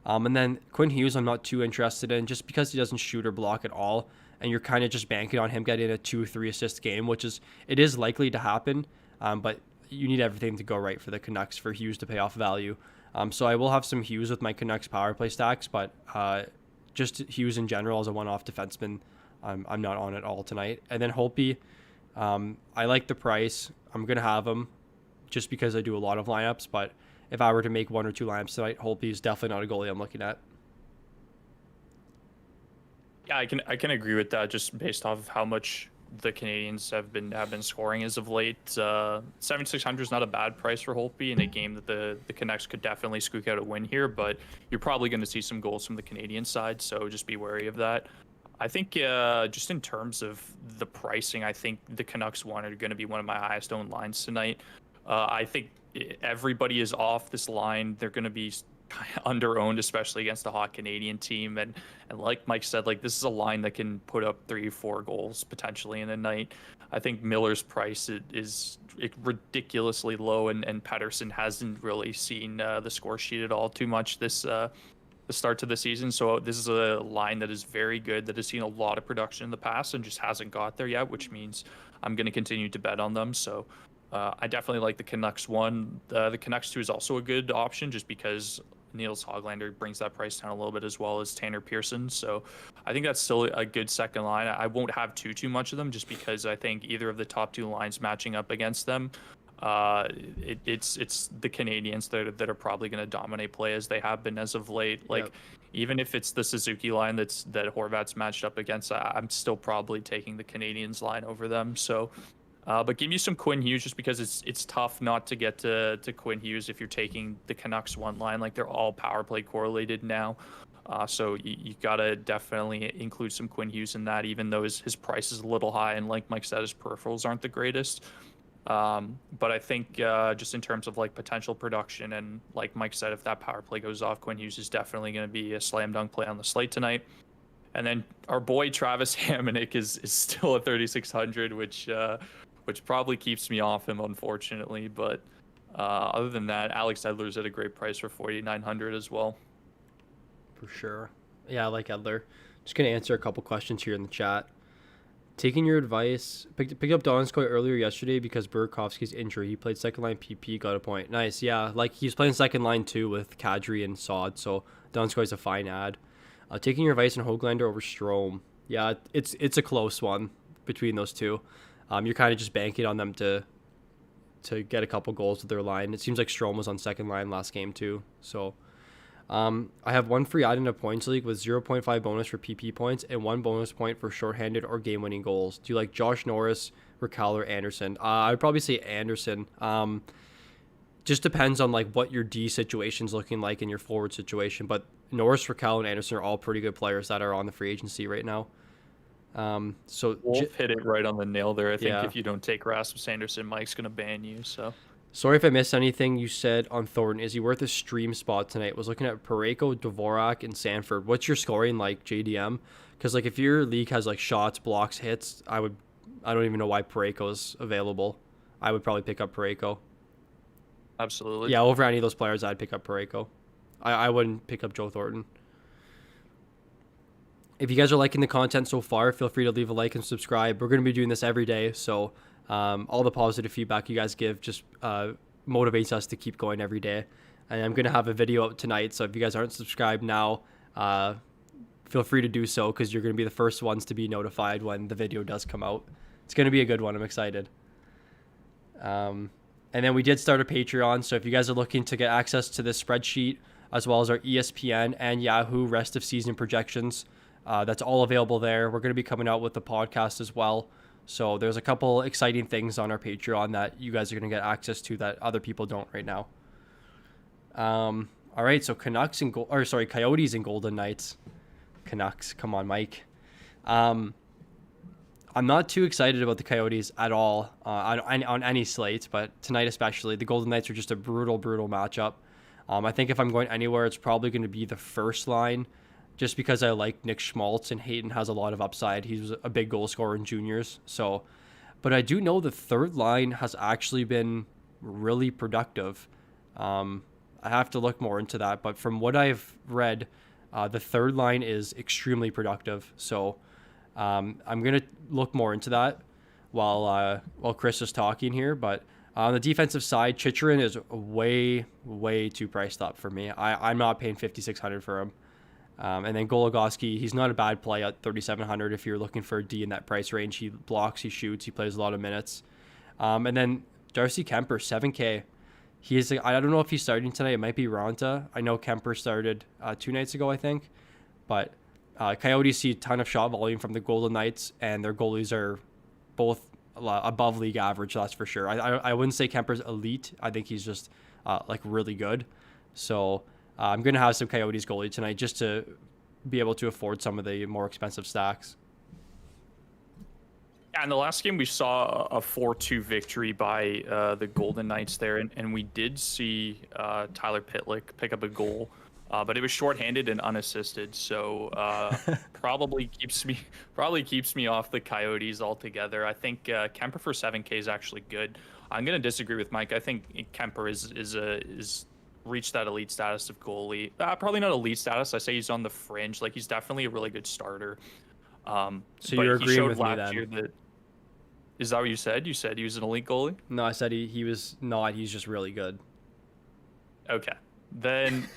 And then Quinn Hughes, I'm not too interested in just because he doesn't shoot or block at all. And you're kind of just banking on him getting a 2-3 assist game, which it is likely to happen. But you need everything to go right for the Canucks for Hughes to pay off value. So I will have some Hughes with my Canucks power play stacks, but just Hughes in general as a one-off defenseman, I'm not on at all tonight. And then Holtby, I like the price. I'm going to have him just because I do a lot of lineups, but if I were to make 1 or 2 lineups tonight, Holtby is definitely not a goalie I'm looking at. Yeah, I can agree with that just based off of how much the Canadiens have been scoring as of late. 7,600 is not a bad price for Holtby in a game that the Canucks could definitely squeak out a win here, but you're probably going to see some goals from the Canadian side, so just be wary of that. I think just in terms of the pricing, I think the Canucks one are going to be one of my highest owned lines tonight. I think everybody is off this line. They're going to be under-owned, especially against a hot Canadian team. And like Mike said, like this is a line that can put up 3-4 goals potentially in a night. I think Miller's price is ridiculously low, and Pettersson hasn't really seen the score sheet at all too much this the start to the season. So this is a line that is very good, that has seen a lot of production in the past and just hasn't got there yet, which means I'm going to continue to bet on them. So I definitely like the Canucks one. The Canucks 2 is also a good option just because Niels Höglander brings that price down a little bit, as well as Tanner Pearson. So I think that's still a good second line. I won't have too much of them just because I think either of the top 2 lines matching up against them, it's the Canadiens that are probably going to dominate play as they have been as of late. Like Yep. Even if it's the Suzuki line that Horvat's matched up against, I'm still probably taking the Canadiens line over them. So but give me some Quinn Hughes just because it's tough not to get to Quinn Hughes if you're taking the Canucks one line. Like they're all power play correlated now. So you got to definitely include some Quinn Hughes in that, even though his price is a little high. And like Mike said, his peripherals aren't the greatest. But I think just in terms of like potential production, and like Mike said, if that power play goes off, Quinn Hughes is definitely going to be a slam dunk play on the slate tonight. And then our boy Travis Hamonic is still at 3,600, which probably keeps me off him, unfortunately. But other than that, Alex Edler's at a great price for 4,900 as well. For sure. Yeah, I like Edler. Just going to answer a couple questions here in the chat. Taking your advice, picked up Donskoy earlier yesterday because Burakovsky's injury. He played second line PP, got a point. Nice, yeah. Like he's playing second line too with Kadri and Sod, so Donskoy's a fine ad. Taking your advice on Höglander over Strome. Yeah, it's a close one between those two. You're kind of just banking on them to get a couple goals with their line. It seems like Strome was on second line last game too. So I have one free ad in a points league with 0.5 bonus for PP points and 1 bonus point for shorthanded or game-winning goals. Do you like Josh Norris, Raquel, or Anderson? I'd probably say Anderson. Just depends on like what your D situation's looking like in your forward situation. But Norris, Raquel, and Anderson are all pretty good players that are on the free agency right now. So Wolf hit it right on the nail there. I think Yeah. if you don't take Rasmus Anderson, Mike's going to ban you. So sorry if I missed anything you said on Thornton. Is he worth a stream spot tonight? Was looking at Parayko, Dvorak, and Sanford. What's your scoring like, JDM? Because like if your league has like shots, blocks, hits, I don't even know why Parayko's available. I would probably pick up Parayko. absolutely. Yeah, over any of those players, I'd pick up Parayko. I wouldn't pick up Joe Thornton. If you guys are liking the content so far, feel free to leave a like and subscribe. We're going to be doing this every day, so all the positive feedback you guys give just motivates us to keep going every day. And I'm going to have a video out tonight, so if you guys aren't subscribed now, feel free to do so, because you're going to be the first ones to be notified when the video does come out. It's going to be a good one. I'm excited. And then we did start a Patreon, so if you guys are looking to get access to this spreadsheet, as well as our ESPN and Yahoo rest of season projections, that's all available there. We're going to be coming out with the podcast as well. So there's a couple exciting things on our Patreon that you guys are going to get access to that other people don't right now. All right, so Coyotes and Golden Knights. Canucks, come on, Mike. I'm not too excited about the Coyotes at all on any slate, but tonight especially. The Golden Knights are just a brutal matchup. I think if I'm going anywhere, it's probably going to be the first line, just because I like Nick Schmaltz and Hayton has a lot of upside. He was a big goal scorer in juniors. So, but I do know the third line has actually been really productive. I have to look more into that, but from what I've read, the third line is extremely productive. So I'm going to look more into that while Chris is talking here. But on the defensive side, Chychrun is way too priced up for me. I'm not paying $5,600 for him. And then Goligoski, he's not a bad play at $3,700 if you're looking for a D in that price range. He blocks, he shoots, he plays a lot of minutes. And then Darcy Kemper, $7K. I don't know if he's starting tonight. It might be Ronta. I know Kemper started 2 nights ago, I think. But Coyotes see a ton of shot volume from the Golden Knights, and their goalies are both above league average, that's for sure. I wouldn't say Kemper's elite. I think he's just really good. So I'm going to have some Coyotes goalie tonight just to be able to afford some of the more expensive stacks. Yeah, in the last game, we saw a 4-2 victory by the Golden Knights there, and we did see Tyler Pitlick pick up a goal, but it was shorthanded and unassisted, so probably keeps me off the Coyotes altogether. I think Kemper for 7K is actually good. I'm going to disagree with Mike. I think Kemper is reached that elite status of goalie. Probably not elite status. I say he's on the fringe. Like, he's definitely a really good starter. So you're agreeing with me then? Is that what you said? You said he was an elite goalie? No, I said he was not. He's just really good. Okay. Then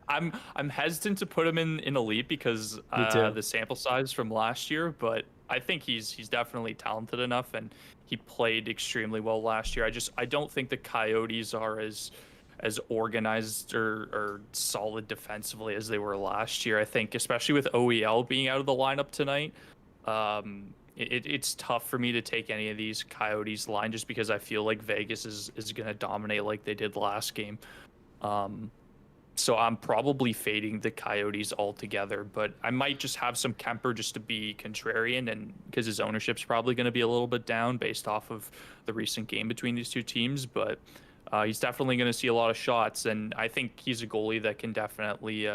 I'm hesitant to put him in elite because the sample size from last year, but I think he's definitely talented enough, and he played extremely well last year. I don't think the Coyotes are as organized or solid defensively as they were last year. I think especially with OEL being out of the lineup tonight, it's tough for me to take any of these Coyotes line just because I feel like Vegas is going to dominate like they did last game. So I'm probably fading the Coyotes altogether, but I might just have some Kemper just to be contrarian, and because his ownership's probably going to be a little bit down based off of the recent game between these two teams, but he's definitely going to see a lot of shots, and I think he's a goalie that can definitely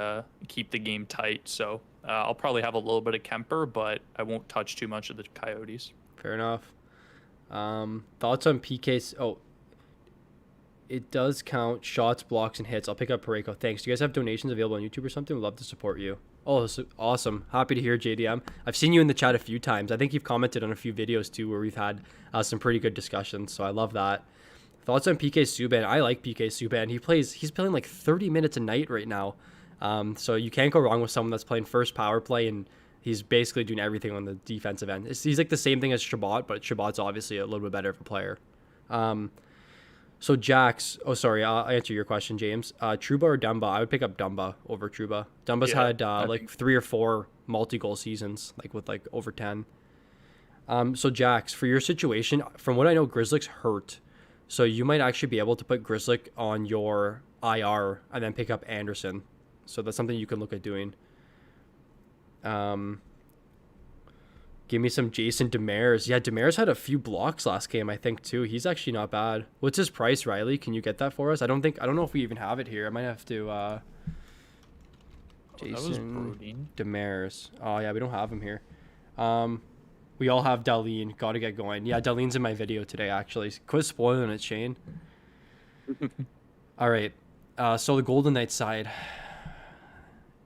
keep the game tight. So I'll probably have a little bit of Kemper, but I won't touch too much of the Coyotes. Fair enough. Thoughts on PK's? Oh, it does count shots, blocks, and hits. I'll pick up Pareko. Thanks. Do you guys have donations available on YouTube or something? We'd love to support you. Oh, that's awesome. Happy to hear, JDM. I've seen you in the chat a few times. I think you've commented on a few videos too where we've had some pretty good discussions, so I love that. Thoughts on PK Subban? I like PK Subban. He's playing like 30 minutes a night right now. So you can't go wrong with someone that's playing first power play, and he's basically doing everything on the defensive end. He's like the same thing as Shabbat, but Shabbat's obviously a little bit better of a player. So Jax, I'll answer your question, James. Trouba or Dumba? I would pick up Dumba over Trouba. Dumba's had like 3 or 4 multi-goal seasons, like with like over 10. So Jax, for your situation, from what I know, Grizzlick's hurt. So you might actually be able to put Grizzlick on your IR and then pick up Anderson. So that's something you can look at doing. Give me some Jason Demers. Yeah, Demers had a few blocks last game, I think, too. He's actually not bad. What's his price, Riley? Can you get that for us? I don't know if we even have it here. I might have to Jason Demers. Oh yeah, we don't have him here. We all have Darlene. Gotta get going. Yeah, Darlene's in my video today, actually. Quit spoiling it, Shane. All right. So the Golden Knights side.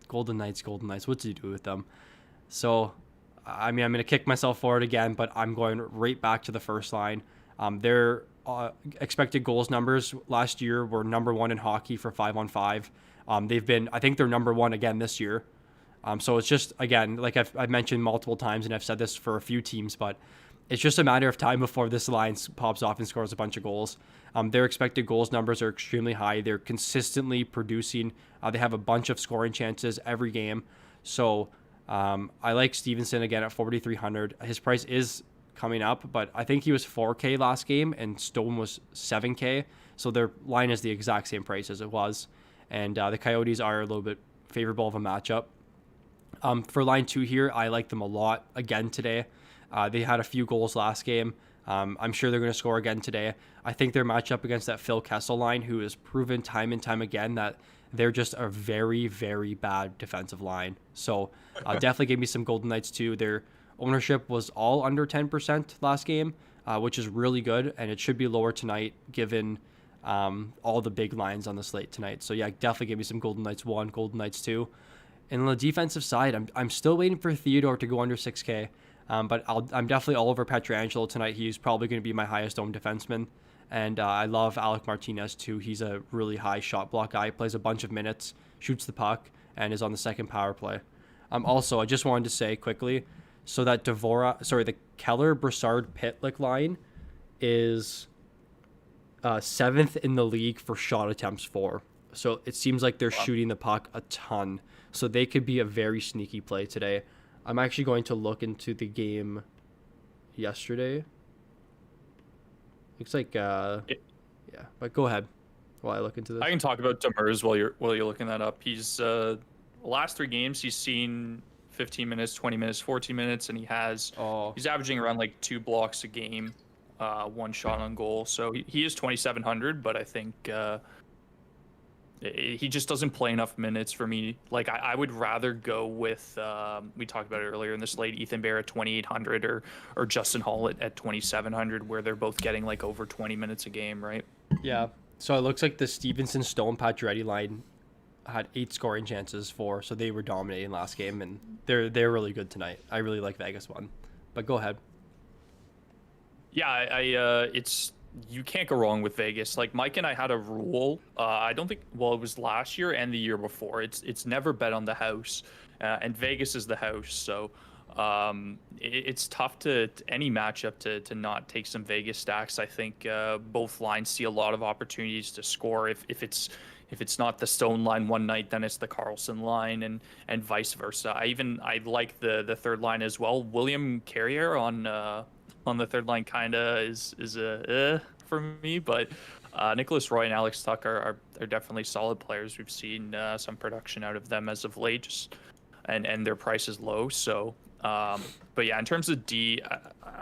Golden Knights. What do you do with them? So, I mean, I'm going to kick myself for it again, but I'm going right back to the first line. Their expected goals numbers last year were number one in hockey for 5-on-5. I think they're number one again this year. So it's just, again, like I've mentioned multiple times, and I've said this for a few teams, but it's just a matter of time before this line pops off and scores a bunch of goals. Their expected goals numbers are extremely high. They're consistently producing. They have a bunch of scoring chances every game. So I like Stevenson again at 4,300. His price is coming up, but I think he was 4K last game and Stone was 7K. So their line is the exact same price as it was. And the Coyotes are a little bit favorable of a matchup. For line 2 here, I like them a lot again today. They had a few goals last game. I'm sure they're going to score again today. I think their matchup against that Phil Kessel line, who has proven time and time again that they're just a very, very bad defensive line. So definitely give me some Golden Knights too. Their ownership was all under 10% last game, which is really good, and it should be lower tonight given all the big lines on the slate tonight. So yeah, definitely give me some Golden Knights 1, Golden Knights 2. And on the defensive side, I'm still waiting for Theodore to go under 6K. But I'm definitely all over Pietrangelo tonight. He's probably going to be my highest owned defenseman. And I love Alec Martinez too. He's a really high shot block guy. Plays a bunch of minutes, shoots the puck, and is on the second power play. Also, I just wanted to say quickly, so that the Keller Brassard Pitlick line is 7th in the league for shot attempts for. So it seems like they're shooting the puck a ton. So they could be a very sneaky play today. I'm actually going to look into the game yesterday. Looks like yeah, but go ahead while I look into this. I can talk about Demers while you're looking that up. He's last 3 games he's seen 15 minutes, 20 minutes, 14 minutes, and he's averaging around like 2 blocks a game, 1 shot on goal. So he is 2,700, but I think he just doesn't play enough minutes for me. Like I would rather go with we talked about it earlier in the slate, Ethan Bear at 2,800 or Justin Hall at 2,700, where they're both getting like over 20 minutes a game, right? Yeah. So it looks like the Stevenson Stone Pacioretty line had 8 scoring chances for, so they were dominating last game, and they're really good tonight. I really like Vegas one, but go ahead. Yeah, it's you can't go wrong with Vegas. Like Mike and I had a rule. I don't think. Well, it was last year and the year before. It's never bet on the house, and Vegas is the house. So it's tough to any matchup to not take some Vegas stacks. I think both lines see a lot of opportunities to score. If it's not the Stone line one night, then it's the Carlson line, and vice versa. I like the third line as well. William Carrier on the third line kind of is a for me, but Nicholas Roy and Alex Tuck are definitely solid players. We've seen some production out of them as of late, and their price is low. So, but yeah, in terms of D,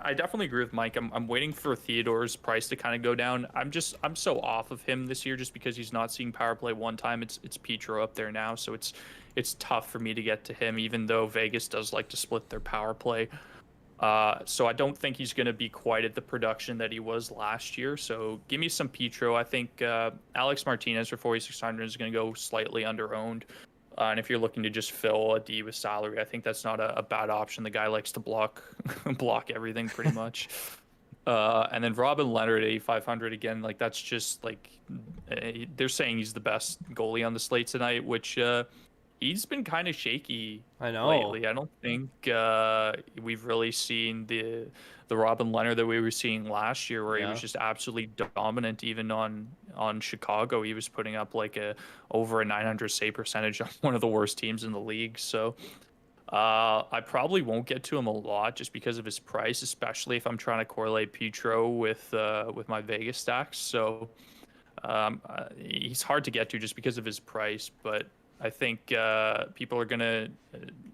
I definitely agree with Mike. I'm waiting for Theodore's price to kind of go down. I'm so off of him this year just because he's not seeing power play one time. It's Petro up there now, so it's tough for me to get to him, even though Vegas does like to split their power play. So I don't think he's going to be quite at the production that he was last year. So give me some Petro. I think Alex Martinez for 4,600 is going to go slightly under-owned. And if you're looking to just fill a D with salary, I think that's not a bad option. The guy likes to block everything pretty much. And then Robin Leonard at 8,500 again. Like that's just like they're saying he's the best goalie on the slate tonight, which he's been kind of shaky lately. I don't think we've really seen the Robin Leonard that we were seeing last year, where he was just absolutely dominant. Even on Chicago, he was putting up like over a 900 save percentage on one of the worst teams in the league. So I probably won't get to him a lot just because of his price, especially if I'm trying to correlate Petro with my Vegas stacks. So he's hard to get to just because of his price, but I think people are going to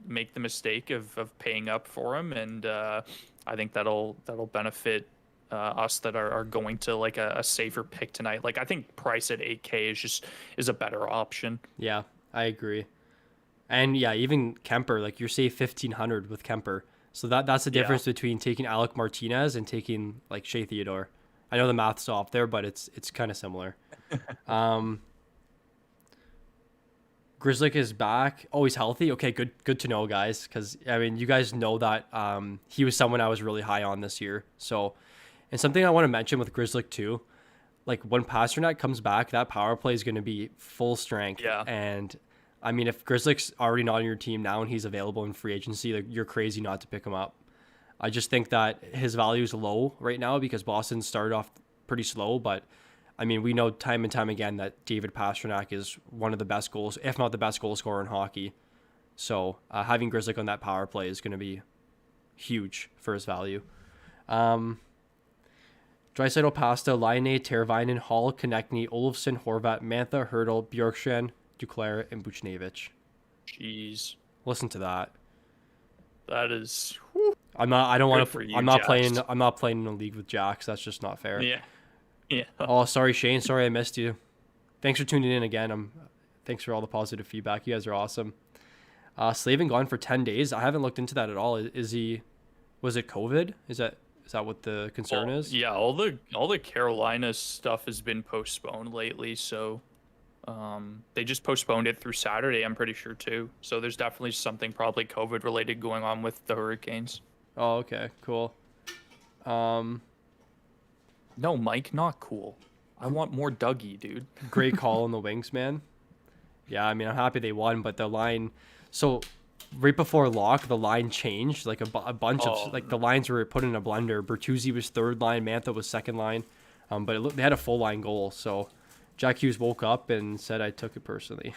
make the mistake of paying up for him, and I think that'll benefit us that are going to like a safer pick tonight. Like I think price at 8K is a better option. Yeah, I agree. And yeah, even Kemper, like you're say 1,500 with Kemper. So that's the difference between taking Alec Martinez and taking like Shea Theodore. I know the math's off there, but it's kind of similar. Grizzly is back. Oh, he's healthy. Okay, good to know, guys. Because I mean, you guys know that he was someone I was really high on this year. So, and something I want to mention with Grizzly too, like when Pasternak comes back, that power play is going to be full strength. Yeah. And I mean, if Grizzly's already not on your team now and he's available in free agency, like you're crazy not to pick him up. I just think that his value is low right now because Boston started off pretty slow, but I mean, we know time and time again that David Pastrnak is one of the best goals, if not the best goal scorer in hockey. So having Grizzly on that power play is going to be huge for his value. Draisaitl, Pasta, Laine, Teravainen, Hall, Konechny, Olofsson, Horvat, Mantha, Hurdle, Bjorkstrand, Duclair, and Buchnevich. Jeez. Listen to that. That is. I'm not. I don't want to. I'm not Jax. playing. I'm not playing in a league with Jax. That's just not fair. Yeah. Yeah. Oh, sorry, Shane. Sorry I missed you. Thanks for tuning in again. Thanks for all the positive feedback. You guys are awesome. Slavin gone for 10 days. I haven't looked into that at all. Is he? Was it COVID? Is that what the concern is? Yeah. All the Carolina stuff has been postponed lately. So, they just postponed it through Saturday. I'm pretty sure too. So there's definitely something probably COVID related going on with the Hurricanes. Oh, okay, cool. No, Mike, not cool. I want more Dougie, dude. Great call on the Wings, man. Yeah, I mean, I'm happy they won, but the line. So, right before lock, the line changed. Like a bunch of like the lines were put in a blender. Bertuzzi was third line, Mantha was second line, but they had a full line goal. So, Jack Hughes woke up and said, "I took it personally."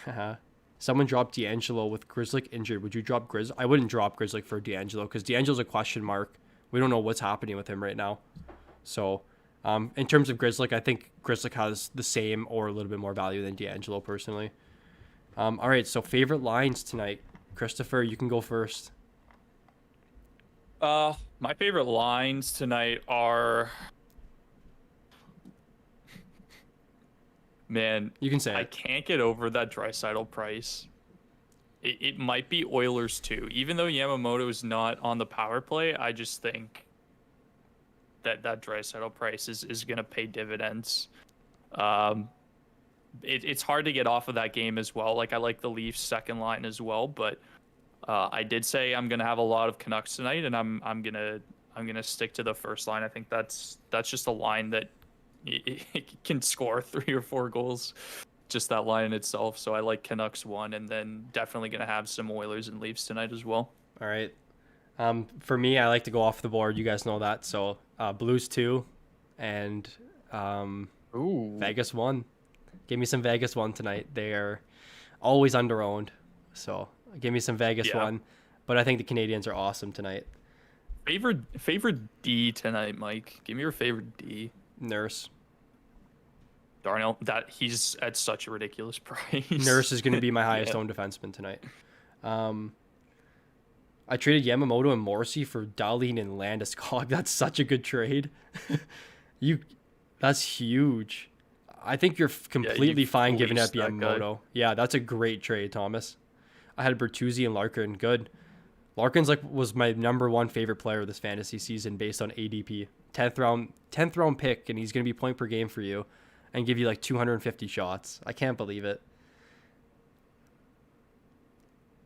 Someone dropped D'Angelo with Grizzly injured. Would you drop Grizz? I wouldn't drop Grizzly for D'Angelo because D'Angelo's a question mark. We don't know what's happening with him right now. So. In terms of Grizzly, I think Grizzly has the same or a little bit more value than D'Angelo personally. All right, so favorite lines tonight. Christopher, you can go first. My favorite lines tonight are, man, You can say I it. can't get over that Draisaitl price. It might be Oilers too. Even though Yamamoto is not on the power play, I just think that Draisaitl price is going to pay dividends. It's hard to get off of that game as well. Like I like the Leafs second line as well, but I did say I'm going to have a lot of Canucks tonight, and I'm gonna stick to the first line. I think that's just a line that it can score 3 or 4 goals, just that line in itself. So I like Canucks 1, and then definitely going to have some Oilers and Leafs tonight as well. All right. For me, I like to go off the board. You guys know that. So Blues 2 and Vegas 1. Give me some Vegas 1 tonight. They are always under-owned. So give me some Vegas 1. But I think the Canadiens are awesome tonight. Favorite D tonight, Mike. Give me your favorite D. Nurse. Darnell, that he's at such a ridiculous price. Nurse is going to be my highest owned defenseman tonight. I traded Yamamoto and Morrissey for Dahlin and Landeskog. That's such a good trade. That's huge. I think you're completely fine giving up Yamamoto. Yeah, that's a great trade, Thomas. I had Bertuzzi and Larkin. Good. Larkin's was my number 1 favorite player this fantasy season based on ADP. 10th round pick, and he's going to be point per game for you and give you 250 shots. I can't believe it.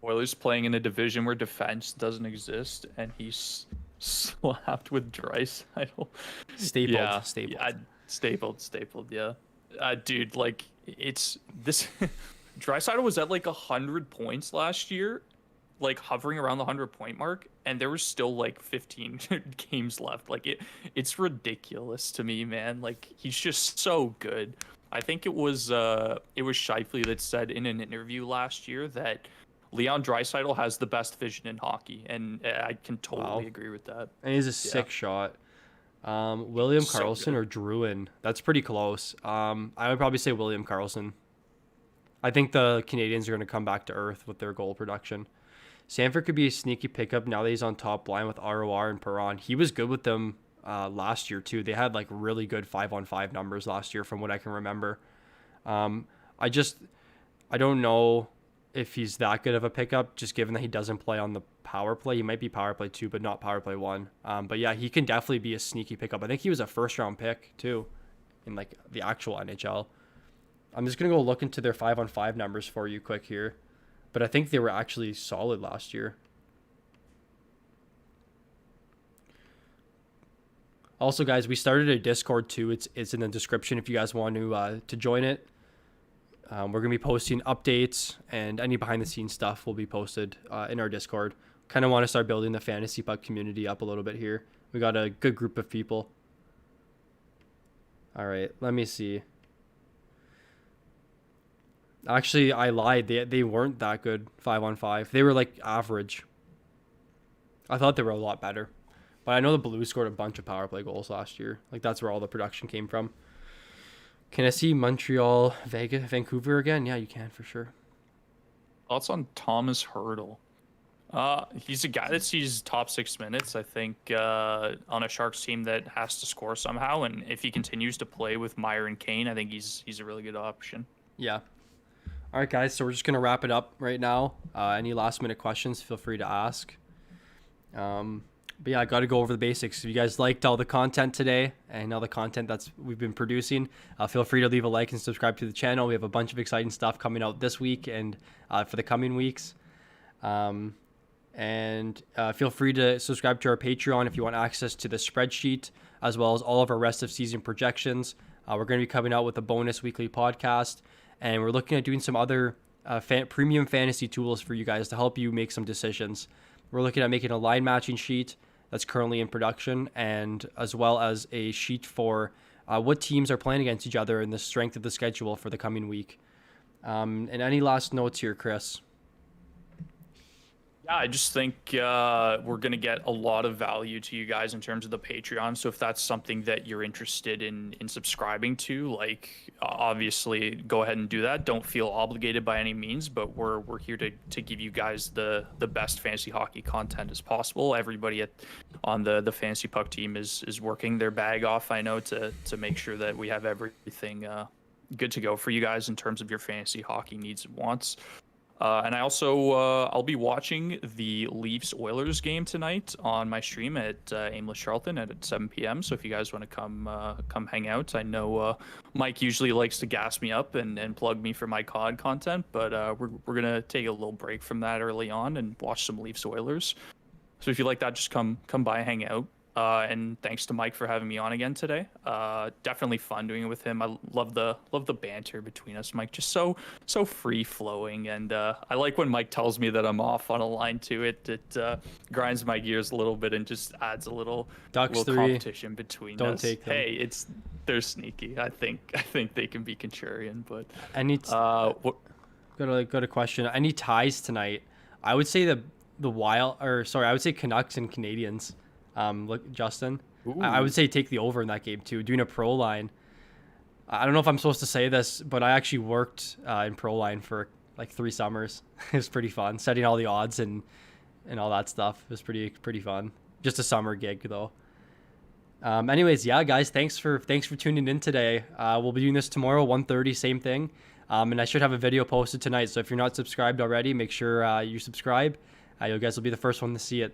Oilers playing in a division where defense doesn't exist, and he's slapped with Draisaitl. Stapled. Yeah, stapled. Yeah, dude, it's this. Draisaitl was at 100 points last year, hovering around the 100-point mark, and there was still 15 games left. It's ridiculous to me, man. He's just so good. I think it was Scheifele that said in an interview last year that Leon Draisaitl has the best vision in hockey, and I can totally agree with that. And he's a sick shot. William Karlsson or Drouin. That's pretty close. I would probably say William Karlsson. I think the Canadiens are going to come back to earth with their goal production. Sanford could be a sneaky pickup now that he's on top line with ROR and Perron. He was good with them last year too. They had really good 5-on-5 numbers last year from what I can remember. I don't know if he's that good of a pickup, just given that he doesn't play on the power play. He might be power play 2, but not power play 1. But yeah, he can definitely be a sneaky pickup. I think he was a first-round pick too in the actual NHL. I'm just going to go look into their 5-on-5 numbers for you quick here. but I think they were actually solid last year. Also, guys, we started a Discord too. It's in the description if you guys want to join it. We're gonna be posting updates, and any behind the scenes stuff will be posted in our Discord. Kind of want to start building the fantasy puck community up a little bit here. We got a good group of people. All right, let me see. Actually, I lied. They weren't that good 5-on-5. They were like average. I thought they were a lot better. But I know the Blues scored a bunch of power play goals last year. Like, that's where all the production came from. Can I see Montreal, Vegas, Vancouver again? Yeah, you can for sure. Thoughts on Thomas Hurdle? He's a guy that sees top 6 minutes, I think, on a Sharks team that has to score somehow. And if he continues to play with Meyer and Kane, I think he's a really good option. Yeah. All right, guys. So we're just going to wrap it up right now. Any last minute questions, feel free to ask. But yeah, I got to go over the basics. If you guys liked all the content today and all the content we've been producing, feel free to leave a like and subscribe to the channel. We have a bunch of exciting stuff coming out this week and for the coming weeks. And feel free to subscribe to our Patreon if you want access to the spreadsheet, as well as all of our rest of season projections. We're going to be coming out with a bonus weekly podcast, and we're looking at doing some other premium fantasy tools for you guys to help you make some decisions. We're looking at making a line matching sheet that's currently in production, and as well as a sheet for what teams are playing against each other and the strength of the schedule for the coming week. And any last notes here, Chris? Yeah, I just think we're going to get a lot of value to you guys in terms of the Patreon. So if that's something that you're interested in subscribing to, like, obviously go ahead and do that. Don't feel obligated by any means, but we're here to give you guys the best fantasy hockey content as possible. Everybody on the fantasy puck team is working their bag off, I know, to make sure that we have everything good to go for you guys in terms of your fantasy hockey needs and wants. And I also I'll be watching the Leafs Oilers game tonight on my stream at Aimless Charlton at 7 p.m. So if you guys want to come hang out, I know Mike usually likes to gas me up and plug me for my COD content, but we're gonna take a little break from that early on and watch some Leafs Oilers. So if you like that, just come by, hang out. And thanks to Mike for having me on again today. Definitely fun doing it with him. I love the banter between us. Mike just so free flowing, and I like when Mike tells me that I'm off on a line too. It grinds my gears a little bit and just adds a little competition between Don't us. take them. Hey, they're sneaky. I think they can be contrarian, but Got a question. Any ties tonight? I would say I would say Canucks and Canadiens. Look, Justin, I would say take the over in that game too. Doing a pro line. I don't know if I'm supposed to say this, but I actually worked in pro line for like 3 summers. It was pretty fun, setting all the odds and all that stuff. It was pretty fun. Just a summer gig though. Anyways, yeah, guys, thanks for tuning in today. We'll be doing this tomorrow, 1:30, same thing. And I should have a video posted tonight. So if you're not subscribed already, make sure you subscribe. You guys will be the first one to see it.